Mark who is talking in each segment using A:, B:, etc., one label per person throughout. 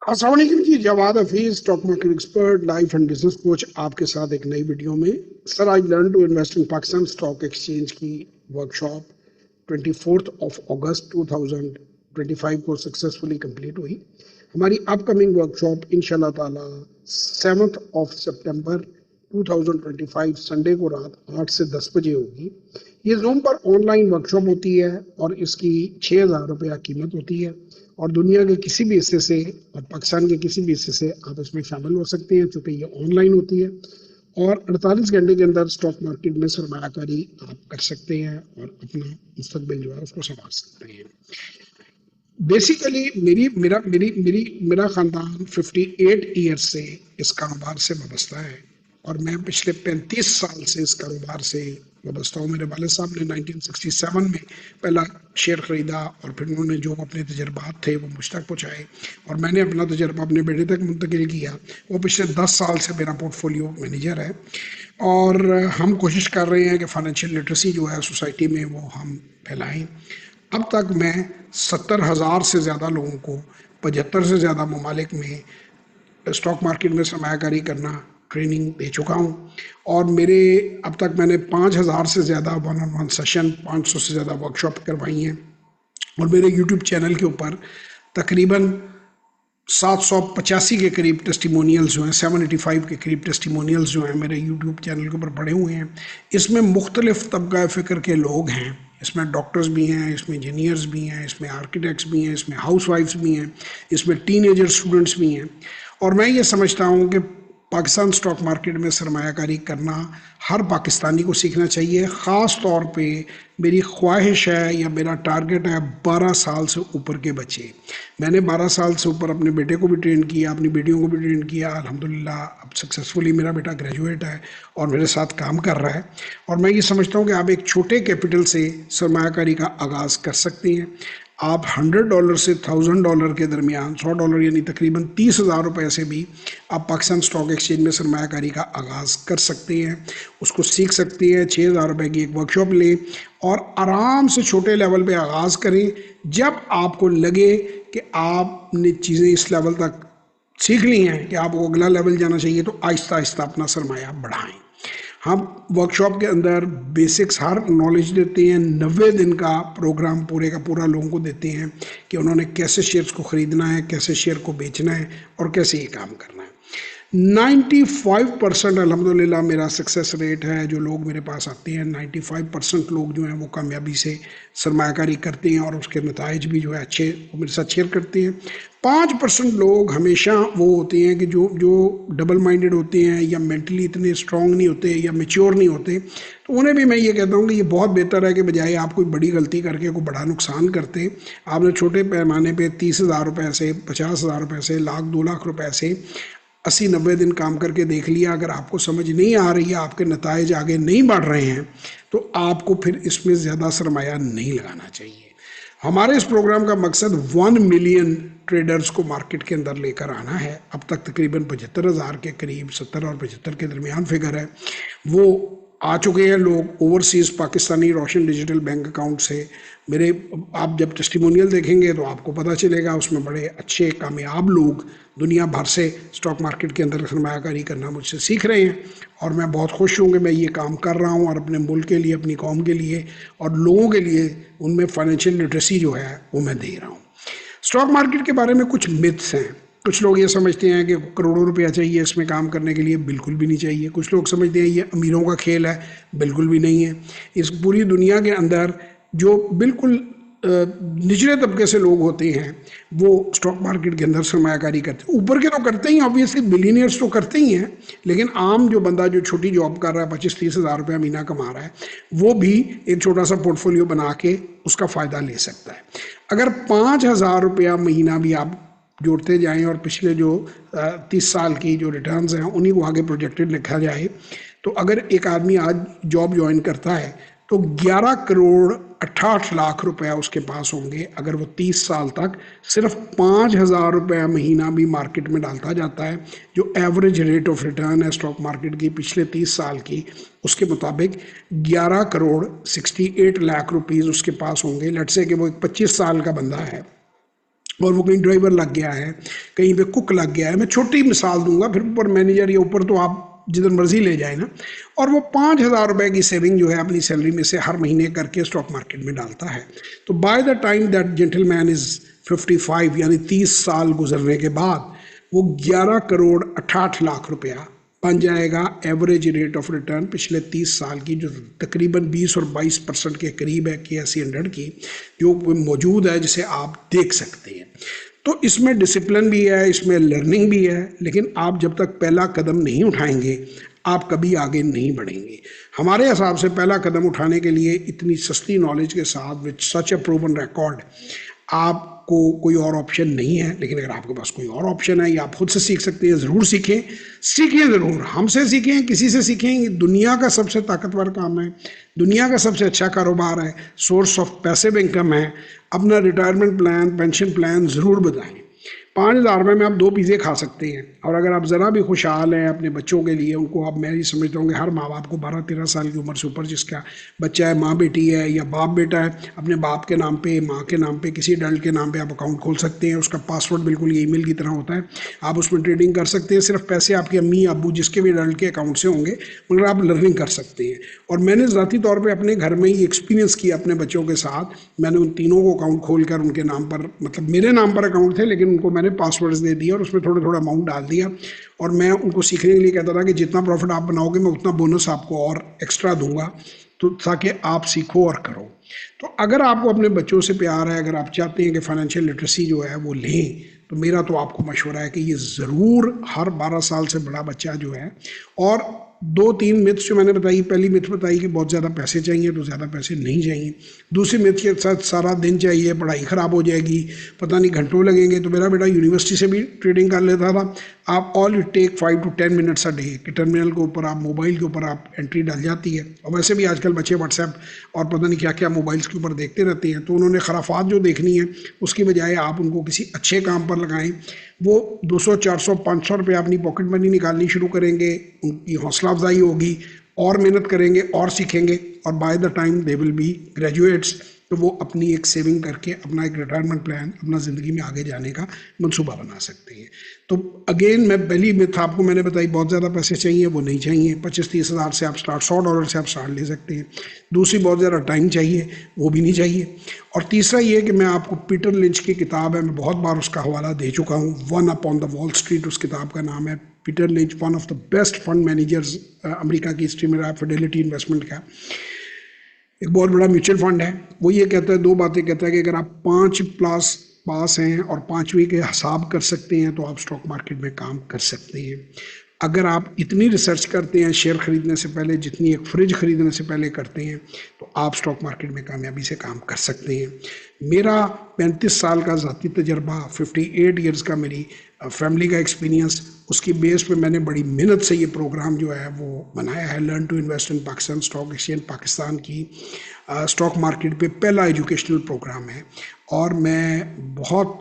A: अस्सलाम वालेकुम जी। Jawad Hafeez, stock market expert, life and business coach, आपके साथ एक नई वीडियो में। Sir, I learn to invest in Pakistan stock exchange की वर्कशॉप 24 अगस्त 2025 को सक्सेसफुली कंप्लीट हुई। हमारी अपकमिंग वर्कशॉप इंशाल्लाह ताला 7 सितंबर 2025 संडे को रात 8 से 10 बजे होगी। ये जूम पर ऑनलाइन वर्कशॉप होती है और इसकी 6,000 रुपया कीमत होती है और दुनिया के किसी भी हिस्से से और पाकिस्तान के किसी भी हिस्से से आप इसमें शामिल हो सकते हैं, चूँकि ये ऑनलाइन होती है और 48 घंटे के अंदर स्टॉक मार्केट में सरमायाकारी आप कर सकते हैं और अपना मुस्तकबिल जो है उसको संभाल सकते हैं। बेसिकली मेरा खानदान 58 ईयर से इस कारोबार से वाबस्ता है और मैं पिछले 35 साल से इस कारोबार से वाबस्ता हूँ। मेरे वाले साहब ने 1967 में पहला शेयर खरीदा और फिर उन्होंने जो अपने तजर्बात थे वो मुझ तक पहुँचाए और मैंने अपना तजर्बा अपने बेटे तक मुंतकिल किया। वो पिछले 10 साल से मेरा पोर्टफोलियो मैनेजर है और हम कोशिश कर रहे हैं कि फाइनेंशियल लिटरेसी जो है सोसाइटी में वो हम फैलाएँ। अब तक मैं 70,000 से ज़्यादा लोगों को 75 से ज़्यादा ममालिक में स्टॉक मार्केट में सरमायाकारी करना ट्रेनिंग दे चुका हूँ और मेरे अब तक मैंने 5,000 से ज़्यादा 1-on-1 सेशन, 500 से ज़्यादा वर्कशॉप करवाई हैं और मेरे यूट्यूब चैनल के ऊपर तकरीबन 785 के करीब टेस्टिमोनियल्स जो हैं, 785 के करीब टेस्टिमोनियल्स जो हैं मेरे यूट्यूब चैनल के ऊपर पड़े हुए हैं। इसमें मुख्तलिफ तबका फ़िक्र के लोग हैं, इसमें डॉक्टर्स भी हैं, इसमें इंजीनियर्स भी हैं, इसमें आर्किटेक्ट्स भी हैं, इसमें हाउसवाइफ्स भी हैं, इसमें टीनेजर स्टूडेंट्स भी हैं। और मैं ये समझता हूँ कि पाकिस्तान स्टॉक मार्केट में सरमायाकारी करना हर पाकिस्तानी को सीखना चाहिए। ख़ास तौर पे मेरी ख्वाहिश है या मेरा टारगेट है 12 साल से ऊपर के बच्चे। मैंने 12 साल से ऊपर अपने बेटे को भी ट्रेन किया, अपनी बेटियों को भी ट्रेन किया। अल्हम्दुलिल्लाह अब सक्सेसफुली मेरा बेटा ग्रेजुएट है और मेरे साथ काम कर रहा है और मैं ये समझता हूँ कि आप एक छोटे कैपिटल से सरमायाकारी का आगाज़ कर सकते हैं। आप $100 से $1,000 के दरमियान, $100 यानी तकरीबन 30,000 रुपये से भी आप पाकिस्तान स्टॉक एक्सचेंज में सरमायाकारी का आगाज़ कर सकते हैं, उसको सीख सकते हैं। 6,000 रुपये की एक वर्कशॉप लें और आराम से छोटे लेवल पे आगाज़ करें। जब आपको लगे कि आपने चीज़ें इस लेवल तक सीख ली हैं कि आपको अगला लेवल जाना चाहिए, तो आहिस्ता आहिस्ता अपना सरमाया बढ़ाएं। हम वर्कशॉप के अंदर बेसिक्स हर नॉलेज देते हैं। 90 दिन का प्रोग्राम पूरे का पूरा लोगों को देते हैं कि उन्होंने कैसे शेयर्स को ख़रीदना है, कैसे शेयर को बेचना है और कैसे ये काम करना है। 95% अल्हम्दुलिल्लाह मेरा सक्सेस रेट है। जो लोग मेरे पास आते हैं 95% लोग जो हैं वो कामयाबी से सरमायाकारी करते हैं और उसके नताइज भी जो है अच्छे वो मेरे साथ शेयर करते हैं। 5% लोग हमेशा वो होते हैं कि जो डबल माइंडेड होते हैं या मेंटली इतने स्ट्रांग नहीं होते या मेच्योर नहीं होते, तो उन्हें भी मैं ये कहता हूँ कि ये बहुत बेहतर है कि बजाय आप कोई बड़ी गलती करके कोई बड़ा नुकसान करते, आपने छोटे पैमाने पे 30,000 रुपये से, 50,000 रुपये से, लाख 2 लाख रुपये से 80-90 दिन काम करके देख लिया। अगर आपको समझ नहीं आ रही है, आपके नताइज आगे नहीं बढ़ रहे हैं, तो आपको फिर इसमें ज़्यादा सरमाया नहीं लगाना चाहिए। हमारे इस प्रोग्राम का मकसद 1 मिलियन ट्रेडर्स को मार्केट के अंदर लेकर आना है। अब तक तकरीबन 75,000 के करीब, 70 और 75 के दरमियान फिगर है, वो आ चुके हैं लोग ओवरसीज़ पाकिस्तानी रोशन डिजिटल बैंक अकाउंट से। मेरे आप जब टेस्टिमोनियल देखेंगे तो आपको पता चलेगा, उसमें बड़े अच्छे कामयाब लोग दुनिया भर से स्टॉक मार्केट के अंदर सरमायाकारी करना मुझसे सीख रहे हैं और मैं बहुत खुश हूँ कि मैं ये काम कर रहा हूँ और अपने मुल्क के लिए, अपनी कौम के लिए और लोगों के लिए उनमें फाइनेंशियल लिटरेसी जो है वो मैं दे रहा हूँ। स्टॉक मार्केट के बारे में कुछ मिथ्स हैं। कुछ लोग ये समझते हैं कि करोड़ों रुपया चाहिए इसमें काम करने के लिए, बिल्कुल भी नहीं चाहिए। कुछ लोग समझते हैं ये अमीरों का खेल है, बिल्कुल भी नहीं है। इस पूरी दुनिया के अंदर जो बिल्कुल निचले तबके से लोग होते हैं वो स्टॉक मार्केट के अंदर सरमायाकारी करते हैं। ऊपर के तो करते ही, ऑब्वियसली बिलीनियर्स तो करते ही हैं, लेकिन आम जो बंदा जो छोटी जॉब कर रहा है, 25-30 हज़ार रुपया महीना कमा रहा है, वो भी एक छोटा सा पोर्टफोलियो बना के उसका फ़ायदा ले सकता है। अगर 5,000 रुपया महीना भी आप जोड़ते जाएं और पिछले जो 30 साल की जो रिटर्न्स हैं उन्हीं को आगे प्रोजेक्टेड लिखा जाए, तो अगर एक आदमी आज जॉब ज्वाइन करता है तो 11 करोड़ 68 लाख रुपया उसके पास होंगे अगर वो 30 साल तक सिर्फ 5,000 रुपया महीना भी मार्केट में डालता जाता है। जो एवरेज रेट ऑफ रिटर्न है स्टॉक मार्केट की पिछले 30 साल की, उसके मुताबिक 11 करोड़ 68 लाख रुपीज़ उसके पास होंगे। लेट्स से कि वो एक 25 साल का बंदा है और वो कहीं ड्राइवर लग गया है, कहीं पे कुक लग गया है, मैं छोटी मिसाल दूंगा, फिर ऊपर मैनेजर या ऊपर तो आप जिधर मर्जी ले जाए ना, और वो 5,000 रुपये की सेविंग जो है अपनी सैलरी में से हर महीने करके स्टॉक मार्केट में डालता है, तो by the time that gentleman is 55, यानी 30 साल गुजरने के बाद वो 11 करोड़ 68 लाख रुपया बन जाएगा एवरेज रेट ऑफ रिटर्न पिछले 30 साल की, जो तकरीबन 20 और 22% के करीब है KSE 100 की, जो मौजूद है, जिसे आप देख सकते हैं। तो इसमें डिसिप्लिन भी है, इसमें लर्निंग भी है, लेकिन आप जब तक पहला कदम नहीं उठाएंगे आप कभी आगे नहीं बढ़ेंगे। हमारे हिसाब से पहला कदम उठाने के लिए इतनी सस्ती नॉलेज के साथ with such A proven record आपको कोई और ऑप्शन नहीं है। लेकिन अगर आपके पास कोई और ऑप्शन है या आप खुद से सीख सकते हैं, ज़रूर सीखें, सीखें ज़रूर, हमसे सीखें, किसी से सीखें। दुनिया का सबसे ताकतवर काम है, दुनिया का सबसे अच्छा कारोबार है, सोर्स ऑफ पैसिव इनकम है। अपना रिटायरमेंट प्लान, पेंशन प्लान ज़रूर बताएं। 5,000 रुपये में आप 2 पिज़्ज़े खा सकते हैं। और अगर आप ज़रा भी खुशहाल हैं अपने बच्चों के लिए, उनको आप, मैं ये समझता हूँ कि हर माँ बाप को 12-13 साल की उम्र से ऊपर जिसका बच्चा है, माँ बेटी है या बाप बेटा है, अपने बाप के नाम पे, माँ के नाम पे, किसी एडल्ट के नाम पे आप अकाउंट खोल सकते हैं। उसका पासवर्ड बिल्कुल ये ईमेल की तरह होता है, आप उसमें ट्रेडिंग कर सकते हैं। सिर्फ पैसे आपके अम्मी अबू जिसके भी एडल्ट के अकाउंट से होंगे, मगर आप लर्निंग कर सकते हैं। और मैंने ज़ाती तौर पर अपने घर में ही एक्सपीरियंस किया अपने बच्चों के साथ। मैंने उन तीनों को अकाउंट खोल कर उनके नाम पर, मतलब मेरे नाम पर अकाउंट थे, लेकिन उनको मैंने पासवर्ड्स दे दिया और उसमें थोड़ा थोड़ा अमाउंट डाल दिया। और मैं उनको सीखने के लिए कहता था कि जितना प्रॉफिट आप बनाओगे मैं उतना बोनस आपको और एक्स्ट्रा दूंगा, तो ताकि आप सीखो और करो। तो अगर आपको अपने बच्चों से प्यार है, अगर आप चाहते हैं कि फाइनेंशियल लिटरेसी जो है वो लें, तो मेरा तो आपको मशवरा है कि ये ज़रूर हर 12 साल से बड़ा बच्चा जो है, और 2-3 मिथ्स जो मैंने बताई, पहली मिथ बताई कि बहुत ज़्यादा पैसे चाहिए, तो ज़्यादा पैसे नहीं चाहिए। दूसरी मिथ के साथ सारा दिन चाहिए, पढ़ाई ख़राब हो जाएगी, पता नहीं घंटों लगेंगे। तो मेरा बेटा यूनिवर्सिटी से भी ट्रेडिंग कर लेता था। आप all it take 5 to 10 minutes a day कि टर्मिनल के ऊपर आप, मोबाइल के ऊपर आप एंट्री डल जाती है। और वैसे भी आजकल बच्चे व्हाट्सएप और पता नहीं क्या क्या मोबाइल्स के ऊपर देखते रहते हैं, तो उन्होंने खराफात जो देखनी है उसकी बजाय आप उनको किसी अच्छे काम पर लगाएं। वो 200, 400, 500 रुपये अपनी पॉकेट मनी निकालनी शुरू करेंगे, उनकी हौसला अफजाई होगी, और मेहनत करेंगे और सीखेंगे, और by the time they will be graduates, तो वो अपनी एक सेविंग करके अपना एक रिटायरमेंट प्लान, अपना ज़िंदगी में आगे जाने का मंसूबा बना सकते हैं। तो अगेन, मैं पहली मिथ आपको मैंने बताई, बहुत ज़्यादा पैसे चाहिए, वो नहीं चाहिए। 25-30 हज़ार से आप स्टार्ट, $100 से आप स्टार्ट ले सकते हैं। दूसरी, बहुत ज़्यादा टाइम चाहिए, वो भी नहीं चाहिए। और तीसरा ये कि मैं आपको पीटर लिंच की किताब है, मैं बहुत बार उसका हवाला दे चुका हूँ, one upon the wall street उस किताब का नाम है। Peter lynch one of the best fund managers America की हिस्ट्री में रहा, फिडेलिटी इन्वेस्टमेंट का एक बहुत बड़ा म्यूचुअल फंड है। वो ये कहता है, 2 बातें कहता है कि अगर आप 5 प्लस पास हैं और 5वीं के हिसाब कर सकते हैं तो आप स्टॉक मार्केट में काम कर सकते हैं। अगर आप इतनी रिसर्च करते हैं शेयर खरीदने से पहले जितनी एक फ्रिज खरीदने से पहले करते हैं, तो आप स्टॉक मार्केट में कामयाबी से काम कर सकते हैं। मेरा 35 साल का ज़ाती तजर्बा, 58 ईयर्स का मेरी फैमिली का एक्सपीरियंस, उसकी बेस पे मैंने बड़ी मेहनत से ये प्रोग्राम जो है वो बनाया है। Learn to invest in Pakistan stock exchange Pakistan की स्टॉक मार्केट पे पहला एजुकेशनल प्रोग्राम है। और मैं बहुत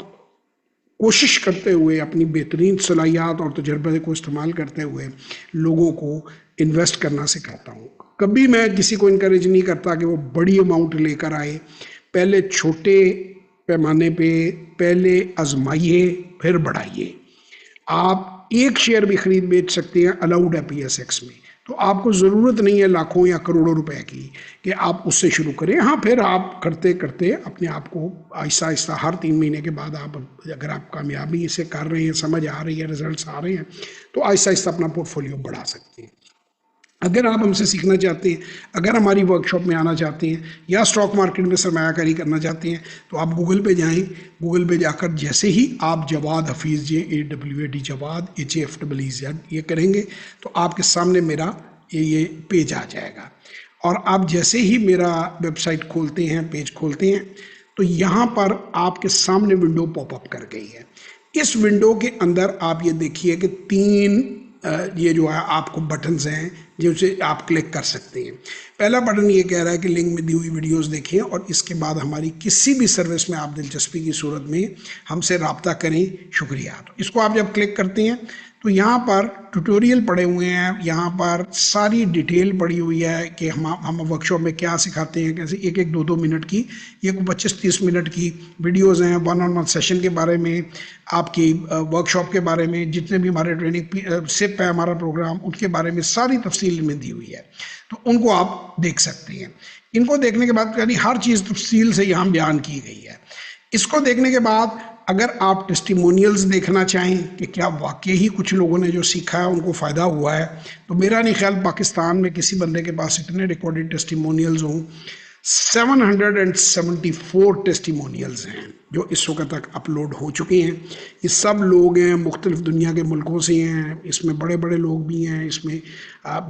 A: कोशिश करते हुए, अपनी बेहतरीन सलाहियत और तजर्बे को इस्तेमाल करते हुए लोगों को इन्वेस्ट करना सिखाता हूँ। कभी मैं किसी को इनकरेज नहीं करता कि वो बड़ी अमाउंट लेकर आए। पहले छोटे पैमाने पे पहले आजमाइए, फिर बढ़ाइए। आप एक शेयर भी खरीद बेच सकते हैं, अलाउड है PSX में। तो आपको ज़रूरत नहीं है लाखों या करोड़ों रुपए की कि आप उससे शुरू करें। हाँ, फिर आप करते करते अपने आप को आहिस्ता आहिस्ता हर 3 महीने के बाद आप, अगर आप कामयाबी इसे कर रहे हैं, समझ आ रही है, रिजल्ट्स आ रहे हैं, तो आहिस्ता आहिस्ता अपना पोर्टफोलियो बढ़ा सकते हैं। अगर आप हमसे सीखना चाहते हैं, अगर हमारी वर्कशॉप में आना चाहते हैं या स्टॉक मार्केट में सरमायाकारी करना चाहते हैं, तो आप गूगल पे जाएं। गूगल पे जाकर जैसे ही आप जवाद हफीज़, JAWAD जवाद HAFEEZ ये करेंगे, तो आपके सामने मेरा ये पेज आ जाएगा। और आप जैसे ही मेरा वेबसाइट खोलते हैं, पेज खोलते हैं, तो यहाँ पर आपके सामने विंडो पॉपअप कर गई है। इस विंडो के अंदर आप ये देखिए कि 3 ये जो है आपको बटन्स हैं जिनसे आप क्लिक कर सकते हैं। पहला बटन ये कह रहा है कि लिंक में दी हुई वीडियोस देखें और इसके बाद हमारी किसी भी सर्विस में आप दिलचस्पी की सूरत में हमसे रब्ता करें, शुक्रिया। तो इसको आप जब क्लिक करते हैं तो यहाँ पर ट्यूटोरियल पड़े हुए हैं, यहाँ पर सारी डिटेल पड़ी हुई है कि हम वर्कशॉप में क्या सिखाते हैं, कैसे एक एक 2-2 मिनट की, ये 25-30 मिनट की वीडियोस हैं, 1-on-1 सेशन के बारे में, आपकी वर्कशॉप के बारे में, जितने भी हमारे ट्रेनिंग सिप है हमारा प्रोग्राम, उनके बारे में सारी तफसील में दी हुई है, तो उनको आप देख सकते हैं। इनको देखने के बाद यानी हर चीज़ तफसील से यहाँ बयान की गई है। इसको देखने के बाद अगर आप टेस्टिमोनियल्स देखना चाहें कि क्या वाकई ही कुछ लोगों ने जो सीखा है उनको फ़ायदा हुआ है, तो मेरा नहीं ख्याल पाकिस्तान में किसी बंदे के पास इतने रिकॉर्डेड टेस्टिमोनियल्स हों। 774 टेस्टिमोनियल्स हैं जो इस वक्त तक अपलोड हो चुके हैं। ये सब लोग हैं, मुख्तलिफ दुनिया के मुल्कों से हैं, इसमें बड़े बड़े लोग भी हैं, इसमें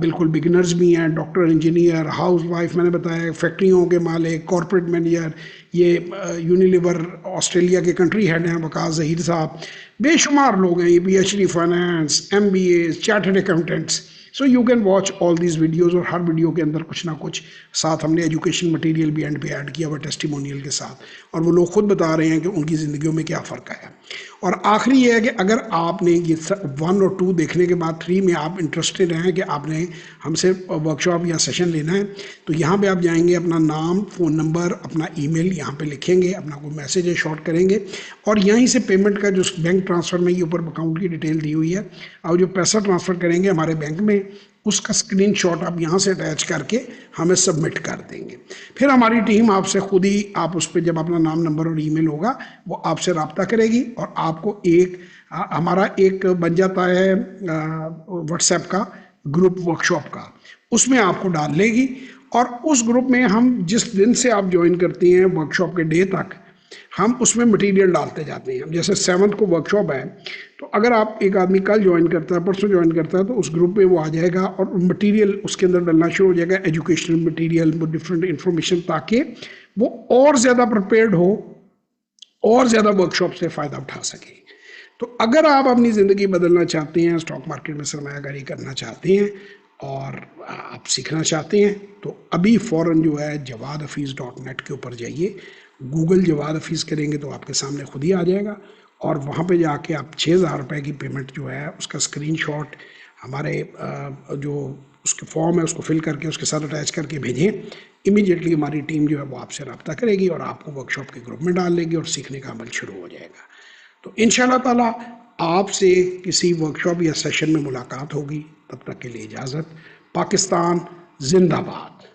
A: बिल्कुल बिगिनर्स भी हैं, डॉक्टर, इंजीनियर, हाउस वाइफ, मैंने बताया, फैक्ट्रियों के मालिक, कॉरपोरेट मैनेजर, ये यूनिलीवर ऑस्ट्रेलिया के कंट्री हेड हैं वकास ज़हीर साहब, बेशुमार लोग हैं, ये PhD finance, MBA, chartered accountants. So you can watch all these videos, और हर वीडियो के अंदर कुछ ना कुछ साथ हमने एजुकेशन मटेरियल भी एंड पे ऐड किया हुआ टेस्टिमोनियल के साथ, और वो लोग खुद बता रहे हैं कि उनकी ज़िंदगियों में क्या फ़र्क आया। और आखिरी ये है कि अगर आपने ये 1 और 2 देखने के बाद 3 में आप इंटरेस्टेड हैं कि आपने हमसे वर्कशॉप या सेशन लेना है, तो यहाँ पे आप जाएंगे, अपना नाम, फ़ोन नंबर, अपना ईमेल यहाँ पे लिखेंगे, अपना कोई मैसेज है शॉर्ट करेंगे, और यहीं से पेमेंट का जो बैंक ट्रांसफ़र में ये ऊपर अकाउंट की डिटेल दी हुई है, और जो पैसा ट्रांसफ़र करेंगे हमारे बैंक में, उसका स्क्रीनशॉट आप यहाँ से अटैच करके हमें सबमिट कर देंगे। फिर हमारी टीम आपसे खुद ही, आप उस पर जब अपना नाम, नंबर और ईमेल होगा, वो आपसे रब्ता करेगी, और आपको हमारा एक बन जाता है व्हाट्सएप का ग्रुप वर्कशॉप का, उसमें आपको डाल लेगी, और उस ग्रुप में हम जिस दिन से आप ज्वाइन करती हैं वर्कशॉप के डे तक, हम उसमें मटेरियल डालते जाते हैं। जैसे 7 को वर्कशॉप है, तो अगर आप एक आदमी कल ज्वाइन करता है, परसों ज्वाइन करता है, तो उस ग्रुप में वो आ जाएगा और मटेरियल उसके अंदर डालना शुरू हो जाएगा, एजुकेशनल मटेरियल, डिफरेंट इंफॉर्मेशन, ताकि वो और ज़्यादा प्रिपेयर्ड हो, और ज़्यादा वर्कशॉप से फ़ायदा उठा सके। तो अगर आप अपनी ज़िंदगी बदलना चाहते हैं, स्टॉक मार्केट में सरमायाकारी करना चाहते हैं, और आप सीखना चाहते हैं, तो अभी फ़ौरन जो है JawadHafiz.net के ऊपर जाइए, गूगल जवाद हफीज़ करेंगे तो आपके सामने खुद ही आ जाएगा, और वहाँ पे जाके आप 6,000 रुपये की पेमेंट जो है उसका स्क्रीनशॉट हमारे जो उसके फॉर्म है उसको फिल करके उसके साथ अटैच करके भेजें। इमीडिएटली हमारी टीम जो है वो आपसे रब्ता करेगी और आपको वर्कशॉप के ग्रुप में डाल लेगी, और सीखने का अमल शुरू हो जाएगा। तो इंशाअल्लाह ताला आपसे किसी वर्कशॉप या सेशन में मुलाकात होगी। तब तक के लिए इजाज़त। पाकिस्तान जिंदाबाद।